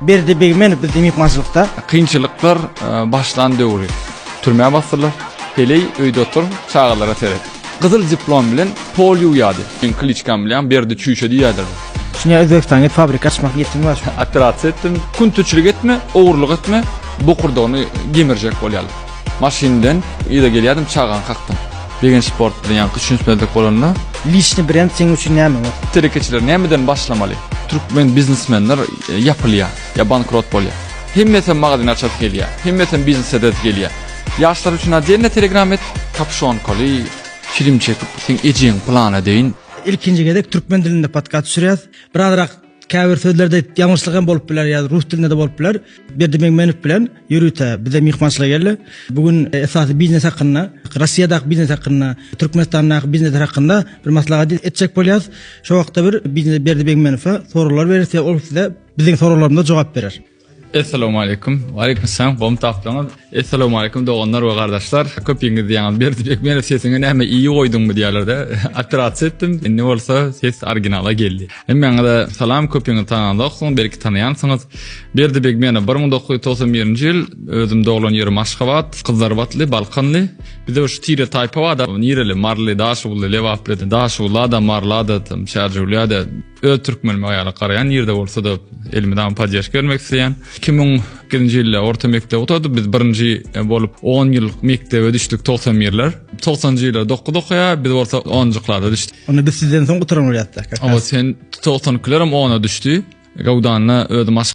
Berdi Begmen bizim mehmançılıkta. Kıyınçılıklar baştan döwri. Türmeye bastılar. Hele öýde otur, çağalara teret. Kızıl diplom bilen polio ýady. Kliçkam bilen berdi çüýşe diýerler. Şuna Özbekistan'a fabrika açmak yetim var. Operatsiýa etdim. Kuntuçylyk etme, ogurlyk etme. Bu kurda onu gemirjek bolýar. Maşinden ýa-da gelýärdim, çağan kakdym. Begen sport bilen düşünsmedik bolanlar. Lişni brand senin için näme var? Terekeçiler nämeden başlamaly? Türkmen biznesmenler yapılýar, ya bankrot bolýar. Hemmeten magazin açyp gelýär, hemmeten biznes edet gelýär. Yaşlar üçin adenne telegram et, kapşon koly, film çekip sen ejiň plana deyin. İlkinci gedek Türkmen dilinde podcast sürýär. Biraderak käbir sözlerde ýalňyşlyk bolup biler ýa rus dilinde de bolup biler. Berdi Begmenov bilen ýürüte bize mehmançylyk geldi. Bugün esasy biznes hakynda, Russiýadaky biznes hakynda, Türkmenistandaky biznes hakynda bir maslahat etjek bolýar. Şo wagtda bir biznes Berdi Begmenow'a sorular berse, ol size biziň sorularymyza jogap berer. Assalamu alaykum. Wa alaykum salam. Bom tapdyňyz. Assalamu alaykum doganlar we gardaşlar. Köpüňiz diýen Berdi Begmenov sesini näme iyi goýduňmy diýerler-de. Operatsiýa etdim. Ne bolsa ses originala geldi. Meňe de salam köpüňiz tanýandyk, belki tanýansyňyz. Berdi Begmenov 1991-nji ýyl özüm doglan ýerim Aşgabat, Kızlarbatly, Balkanly. Bize şu tire taýpa wada, nireli, marly, daşuly, lewaply, daşuly da, marly da, şarjuly da. Türkmen ýaly garayan ýerde bolsa da elimidan pajaş görmek isleýän. 2000-nji ýylda orta mekdepde otady. Biz birinji bolup 10 ýyl mekdepde düşdük 90-ýyllar. 90-njy ýylda okuýa, biz bolsa 10-jyklarda düşdik. Onu biz sizden soň guturamak ýatdy. Ama sen 90-kylaram 10-a düşdi. Gawdanyna özüm